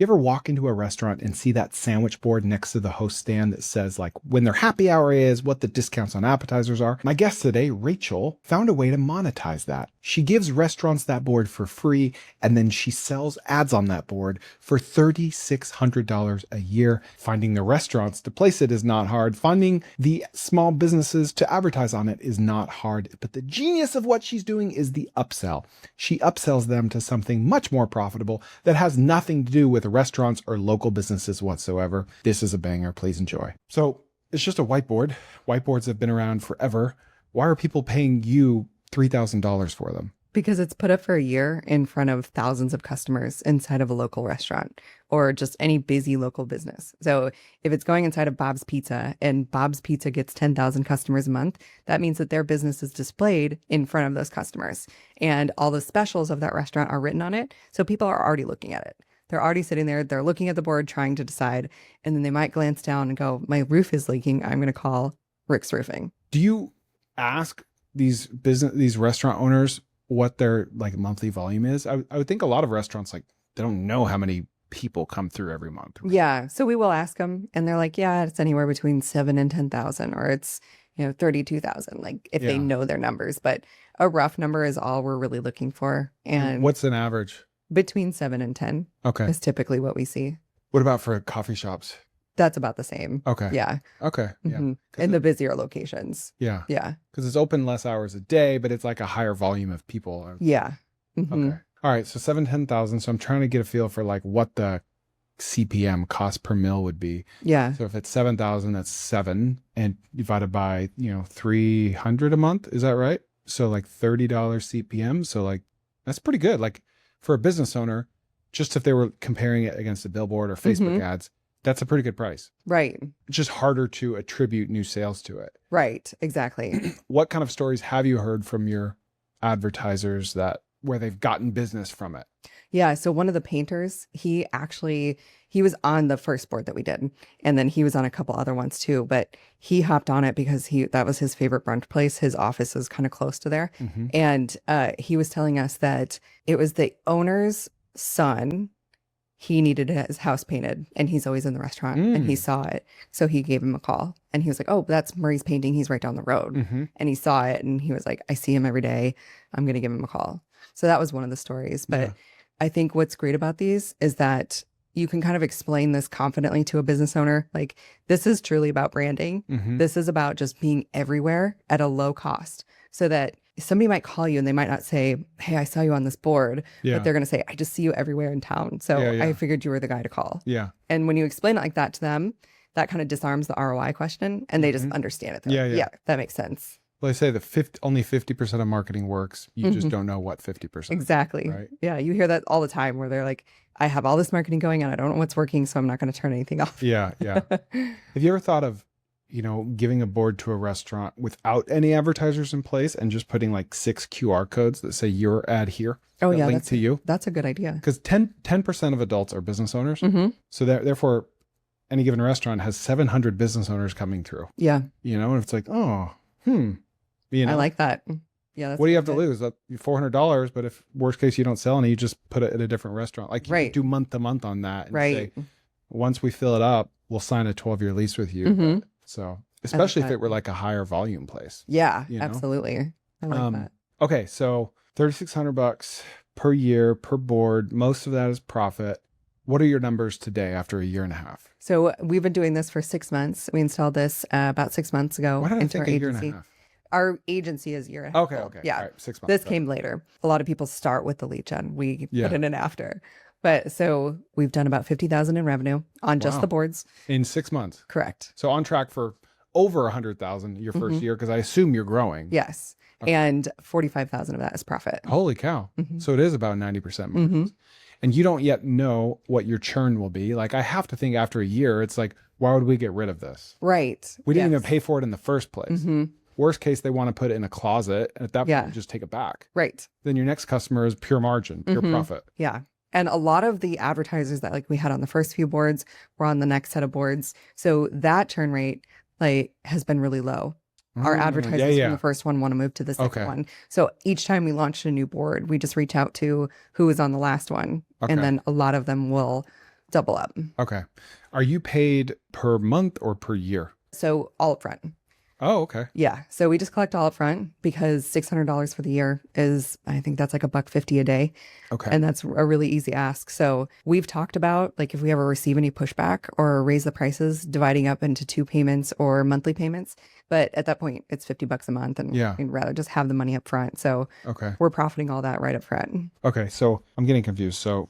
You ever walk into a restaurant and see that sandwich board next to the host stand that says like when their happy hour is, what the discounts on appetizers are? My guest today, Rachel, found a way to monetize that. She gives restaurants that board for free, and then she sells ads on that board for $3,600 a year. Finding the restaurants to place it is not hard. Finding the small businesses to advertise on it is not hard. But the genius of what she's doing is the upsell. She upsells them to something much more profitable that has nothing to do with restaurants or local businesses whatsoever. This is a banger. Please enjoy. So it's just a whiteboard. Whiteboards have been around forever. Why are people paying you $3,000 for them? Because it's put up for a year in front of thousands of customers inside of a local restaurant or just any busy local business. So if it's going inside of Bob's Pizza and Bob's Pizza gets 10,000 customers a month, that means that their business is displayed in front of those customers. And all the specials of that restaurant are written on it. So people are already looking at it. They're already sitting there. They're looking at the board, trying to decide. And then they might glance down and go, my roof is leaking. I'm going to call Rick's Roofing. Do you ask these restaurant owners what their like monthly volume is? I would think a lot of restaurants, like they don't know how many people come through every month. Yeah. So we will ask them and they're like, yeah, it's anywhere between 7 and 10,000, or it's, 32,000, like if they know their numbers, but a rough number is all we're really looking for. And what's an average? Between 7 and 10 is typically what we see. What about for coffee shops? That's about the same. Okay. Yeah. Okay. Yeah. Mm-hmm. In the busier locations. Yeah. Yeah. Because it's open less hours a day, but it's like a higher volume of people. Yeah. Mm-hmm. Okay. All right. So 10,000. So I'm trying to get a feel for like what the CPM cost per mil would be. Yeah. So if it's 7,000, that's 7 and divided by, 300 a month. Is that right? So like $30 CPM. So like, that's pretty good. Like for a business owner, just if they were comparing it against a billboard or Facebook ads, that's a pretty good price. Right. It's just harder to attribute new sales to it. Right. Exactly. What kind of stories have you heard from your advertisers where they've gotten business from it? Yeah. So one of the painters, he was on the first board that we did. And then he was on a couple other ones too, but he hopped on it because that was his favorite brunch place. His office is kind of close to there. Mm-hmm. And he was telling us that it was the owner's son. He needed his house painted and he's always in the restaurant and he saw it. So he gave him a call and he was like, oh, that's Murray's painting. He's right down the road. Mm-hmm. And he saw it and he was like, I see him every day. I'm going to give him a call. So that was one of the stories. But I think what's great about these is that you can kind of explain this confidently to a business owner. Like, this is truly about branding. Mm-hmm. This is about just being everywhere at a low cost so that somebody might call you and they might not say, hey, I saw you on this board, but they're going to say, I just see you everywhere in town. So I figured you were the guy to call. Yeah. And when you explain it like that to them, that kind of disarms the ROI question and they just understand it. Yeah, that makes sense. Well, I say only 50% of marketing works. You just don't know what 50%. Exactly. Right? Yeah. You hear that all the time where they're like, I have all this marketing going on. I don't know what's working, so I'm not going to turn anything off. Yeah. Yeah. Have you ever thought of, giving a board to a restaurant without any advertisers in place and just putting like 6 QR codes that say your ad here? Oh, yeah. Link to you? That's a good idea. Because 10% of adults are business owners. Mm-hmm. So therefore, any given restaurant has 700 business owners coming through. Yeah. And it's like, I like that. Yeah. What do you have to lose? $400, but if worst case you don't sell any, you just put it at a different restaurant. Like you could do month to month on that and say, once we fill it up, we'll sign a 12-year lease with you. Mm-hmm. So especially if it were like a higher volume place. Yeah, absolutely. I like that. Okay. So $3,600 per year per board. Most of that is profit. What are your numbers today after a year and a half? So we've been doing this for 6 months. We installed this about 6 months ago. Why did I think a year and a half? Our agency is a year and a half. Okay. Yeah. All right, 6 months. This came later. A lot of people start with the lead gen. We put it in after. But so we've done about 50,000 in revenue on just the boards. In 6 months? Correct. So on track for over 100,000 your first year, because I assume you're growing. Yes. Okay. And 45,000 of that is profit. Holy cow. Mm-hmm. So it is about 90% margins. Mm-hmm. And you don't yet know what your churn will be. Like I have to think after a year, it's like, why would we get rid of this? Right. We didn't even pay for it in the first place. Mm-hmm. Worst case, they want to put it in a closet. And at that point, just take it back. Right. Then your next customer is pure margin, pure profit. Yeah. And a lot of the advertisers that like we had on the first few boards were on the next set of boards. So that churn rate has been really low. Our advertisers from the first one want to move to the second one. So each time we launched a new board, we just reach out to who was on the last one. Okay. And then a lot of them will double up. Okay. Are you paid per month or per year? So all up front. Oh, okay. Yeah. So we just collect all up front because $600 for the year is, I think that's like $1.50 a day. Okay. And that's a really easy ask. So we've talked about like if we ever receive any pushback or raise the prices, dividing up into 2 payments or monthly payments. But at that point, it's $50 a month and Yeah. we'd rather just have the money up front. So Okay. we're profiting all that right up front. Okay. So I'm getting confused. So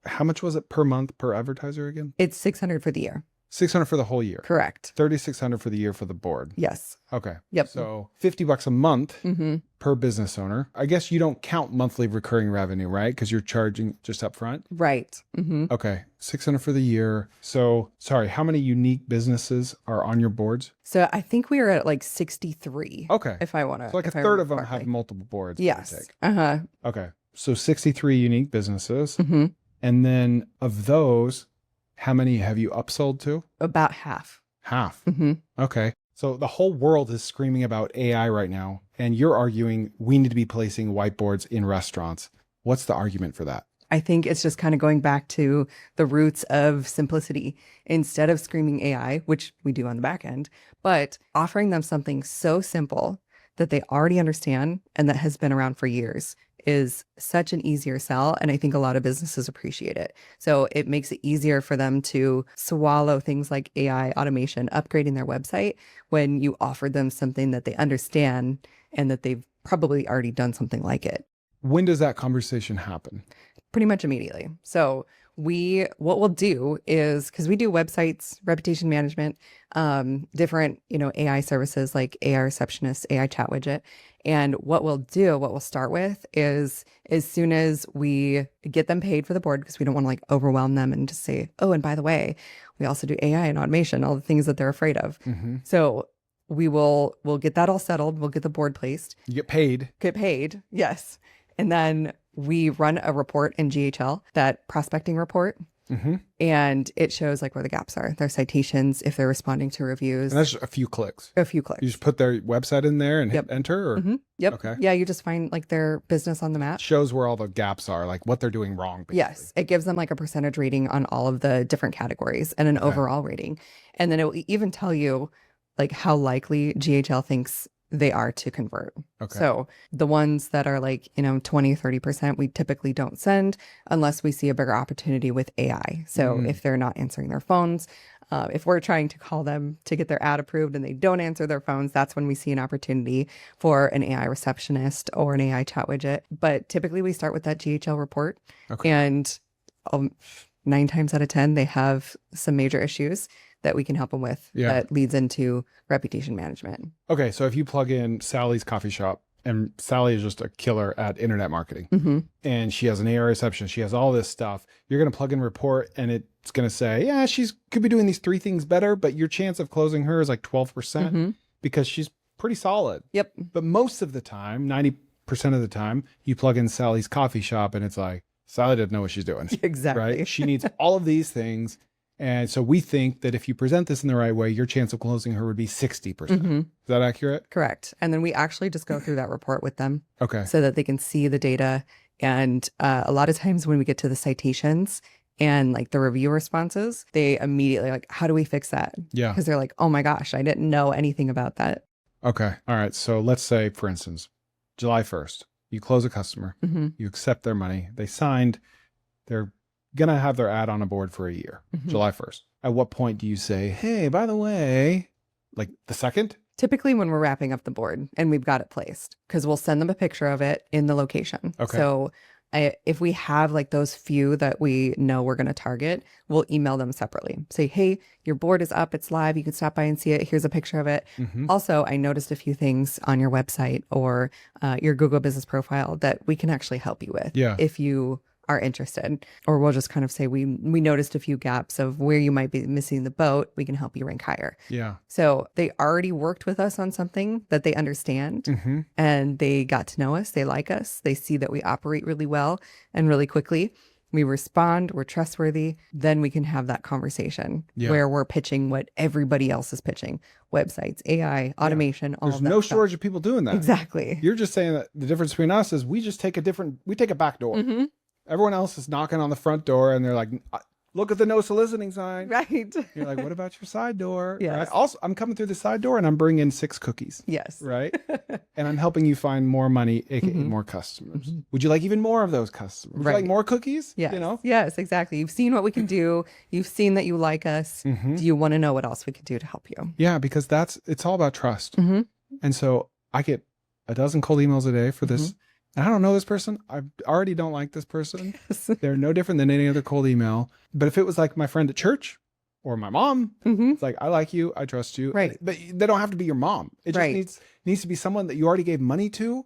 how much was it per month per advertiser again? It's $600 for the year. 600 for the whole year. Correct. 3,600 for the year for the board. Yes. Okay. Yep. So $50 a month Mm-hmm. per business owner. I guess you don't count monthly recurring revenue, right? Because you're charging just up front. Right. Mm-hmm. Okay. 600 for the year. So sorry, how many unique businesses are on your boards? So I think we are at like 63. Okay. If I want to. So like a third of them have multiple boards. give or Yes. take. Uh-huh. Okay. So 63 unique businesses. Mm-hmm. And then of those, how many have you upsold to? About half. Half. Mm-hmm. Okay. So the whole world is screaming about AI right now, and you're arguing we need to be placing whiteboards in restaurants. What's the argument for that? I think it's just kind of going back to the roots of simplicity. Instead of screaming AI, which we do on the back end, but offering them something so simple that they already understand and that has been around for years is such an easier sell. And I think a lot of businesses appreciate it. So it makes it easier for them to swallow things like AI automation, upgrading their website when you offer them something that they understand and that they've probably already done something like it. When does that conversation happen? Pretty much immediately. So what we'll do is, because we do websites, reputation management, different, AI services like AI receptionist, AI chat widget. And what we'll start with is as soon as we get them paid for the board, because we don't want to like overwhelm them and just say, oh, and by the way, we also do AI and automation, all the things that they're afraid of. Mm-hmm. So we'll get that all settled. We'll get the board placed. You get paid. Yes. And then we run a report in GHL, that prospecting report, Mm-hmm. and it shows like where the gaps are, their citations, if they're responding to reviews. And that's just a few clicks. A few clicks. You just put their website in there and Yep. hit enter, or Mm-hmm. Yep. Okay. Yeah, you just find like their business on the map. shows where all the gaps are, like what they're doing wrong. Basically. Yes, it gives them like a percentage rating on all of the different categories and an overall rating. And then it will even tell you like how likely GHL thinks they are to convert. Okay. So the ones that are like, 20, 30%, we typically don't send unless we see a bigger opportunity with AI. So if they're not answering their phones, if we're trying to call them to get their ad approved and they don't answer their phones, that's when we see an opportunity for an AI receptionist or an AI chat widget. But typically we start with that GHL report. Okay. And 9 times out of 10, they have some major issues that we can help them with that leads into reputation management. Okay, so if you plug in Sally's coffee shop, and Sally is just a killer at internet marketing, Mm-hmm. and she has an AI reception, she has all this stuff, you're going to plug in report and it's going to say, yeah, she's could be doing these 3 things better, but your chance of closing her is like 12% Mm-hmm. because she's pretty solid. Yep. But most of the time, 90% of the time, you plug in Sally's coffee shop and it's like, Sally doesn't know what she's doing. Exactly. Right? She needs all of these things. And so we think that if you present this in the right way, your chance of closing her would be 60%. Mm-hmm. Is that accurate? Correct. And then we actually just go through that report with them Okay. so that they can see the data. And a lot of times when we get to the citations and like the review responses, they immediately like, how do we fix that? Yeah. Because they're like, oh my gosh, I didn't know anything about that. Okay. All right. So let's say, for instance, July 1st, you close a customer, Mm-hmm. you accept their money, they signed, they're going to have their ad on a board for a year, Mhm. July 1st. At what point do you say, hey, by the way, like the second? Typically when we're wrapping up the board and we've got it placed, because we'll send them a picture of it in the location. Okay. So if we have like those few that we know we're going to target, we'll email them separately. Say, hey, your board is up, it's live, you can stop by and see it. Here's a picture of it. Mm-hmm. Also, I noticed a few things on your website or your Google business profile that we can actually help you with Yeah. if you are interested. Or we'll just kind of say, we noticed a few gaps of where you might be missing the boat. We can help you rank higher. Yeah. So they already worked with us on something that they understand Mm-hmm. and they got to know us. They like us. They see that we operate really well and really quickly. We respond, we're trustworthy. Then we can have that conversation where we're pitching what everybody else is pitching. Websites, AI, automation, all There's of that no stuff. shortage of people doing that. Exactly. You're just saying that the difference between us is we take a back door. Mm-hmm. Everyone else is knocking on the front door and they're like, look at the no soliciting sign. Right. You're like, what about your side door? Yes. Right? Also, I'm coming through the side door and I'm bringing 6 cookies. Yes. Right. And I'm helping you find more money, aka more customers. Would you like even more of those customers? Would you like Right. more cookies? Yes. You know? Yes, exactly. You've seen what we can do. You've seen that you like us. Do you want to know what else we could do to help you? Yeah, because it's all about trust. And so I get a dozen cold emails a day for this. And I don't know this person. I already don't like this person. They're no different than any other cold email. But if it was like my friend at church or my mom, it's like, I like you, I trust you. Right. But they don't have to be your mom. It just Right. needs to be someone that you already gave money to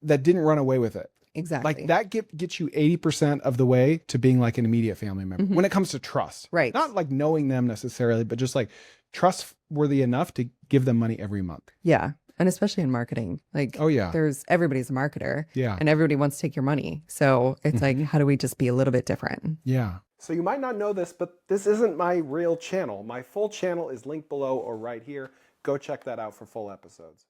that didn't run away with it. Exactly. Like that gets you 80% of the way to being like an immediate family member when it comes to trust. Right. Not like knowing them necessarily, but just like trustworthy enough to give them money every month. Yeah. And especially in marketing. Like, Oh, yeah. everybody's a marketer. Yeah. And everybody wants to take your money. So it's like, how do we just be a little bit different? Yeah. So you might not know this, but this isn't my real channel. My full channel is linked below or right here. Go check that out for full episodes.